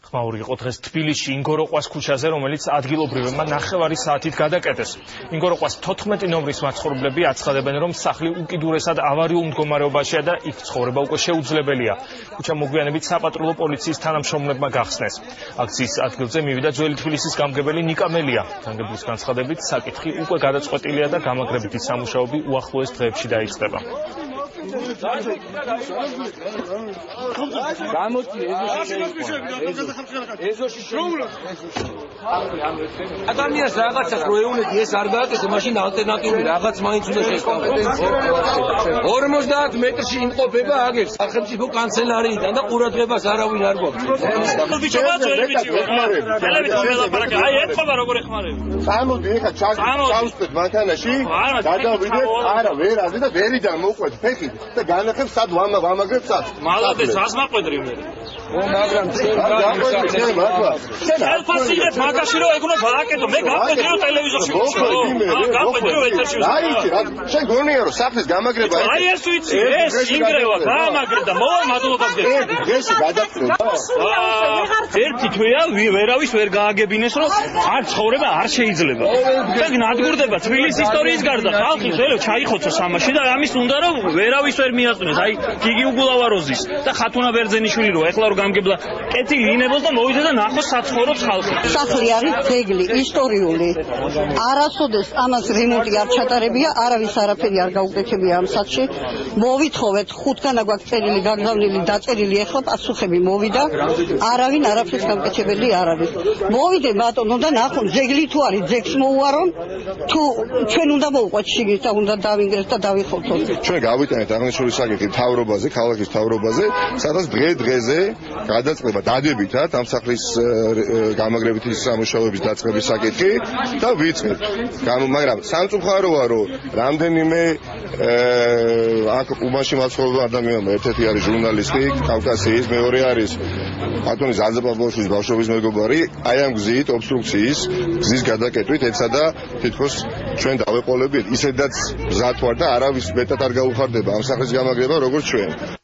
ხმაური იყო დღეს თბილისში ინგოროყვას ქუჩაზე, რომელიც ადგილობრივებმა ნახევარი საათით გადაკეტეს. ინგოროყვას 14 ნომრის მაცხოვრებლები აცხადებენ, რომ სახლი უკიდურესად ავარიულ მდგომარეობაშია და იქ ცხოვრება უკვე შეუძლებელია. ქუჩა მოგვიანებით საპატრულო პოლიციის თანამშრომლებმა გახსნეს. აქციის ადგილზე მივიდა ძველი თბილისის გამგებელი ნიკა მელია. გამგებლის განცხადებით, საკითხი უკვე გადაწყვეტილია და გამაგრებითი სამუშაოები უახლოეს დღეებში დაიწყება. ადამიანს რაღაცას რო ეუნები ეს არ გააკეთე, მაშინ ალტერნატიული რაღაც მაინც უნდა შეესწავლოს. 50 მეტრში იმყოფება აგერ სახელმწიფო კანცელარიიდან და ყურადღებას არავინ არ გვაქვს. ბიჭობა ძველი ბიჭია. ხელებით მელაპარაკე. აი ეთქობა როგორ ეხმარები. წამოდი ეხა ჩავსწრეთ მანქანაში. გადავიდეთ. არა, ვერ აზე და ვერიდან მოყვეთ ფეხით და განახებ სად ვამაგრებ სად. მალოდეს ასმაყვედრი მე. მაგრამ ხელფასილებ მაგაში რომ ეგ უნდა გააკეთო. მე გაყვედრი რომ ტელევიზორში ვუშავო. გაყვედრი რომ ეთერში ვუშავო. აი შენ გონია რომ სახლის გამაგრება აი ეს ვიცი, ეს ინგრევა გაამაგრე და მოვა მადლობას გეტყვი. ეს გადაწყვეტა. ერთი თვეა ვერავის ვერ გააგებინეს რომ არ ცხოვრება არ შეიძლება. ეგ ნადგურდება თბილისის ისტორიის გარდა. ხალხი შეიძლება ჩაიხოცოს ამაში და ამის უნდა რომ ვერავის ვერ მიაწვნეს. აი გიგი უგულავაროზის და ხათუნა ბერძენიშვილი რო ეხლა რომ გამგებლა კეთილი ინებოს და მოვიდა და ნახოს საცხოვრობს ხალხი. სახლი არის ძეგლი, ისტორიული. არასოდეს ამას რემონტი არ ჩატარებია, არავის არაფერი არ გაუკეთებია ამ სახლში. მოვითხოვეთ, 5 განა გვაქვს წერილი, გაგზავნილი, დაწერილი, ეხლა პასუხები მოვიდა. არავინ არაფერს გამკეთებელი არ არის. მოვიდე ბატონო და ნახოთ, ძეგლი თუ არის, ძეგლს მოუარო, თუ ჩვენ უნდა მოვყვეთ შიგნით და უნდა დავინგრეთ და დავიხოცოთ. ჩვენ გავიტანეთ აღნიშნული საკითხი მთავრობაზე, ქალაქის მთავრობაზე, სადაც დღე-დღეზე გადაწყდება დადებითად ამ სახლის გამაგრებითი სამუშაოების დაწყების საკითხი და ვიწყებთ. მაგრამ სამწუხაროა, რომ რამდენიმე აქ უბანში მაცხოვრებელ ადამიანმა ერთ-ერთი არის ჟურნალისტი კავკასიის, მეორე არის ბატონი ზალზაბაბოშვილის ბავშვობის მეგობარი, აი ამ გზით ობსტრუქციის გზის გადაკეტვით ეცადა თითქოს ჩვენ დავეყოლებიეთ ისედაც მზად ვარ და არავის მეტად არ გაუხარდება ამ სახლის გამაგრება როგორც ჩვენ.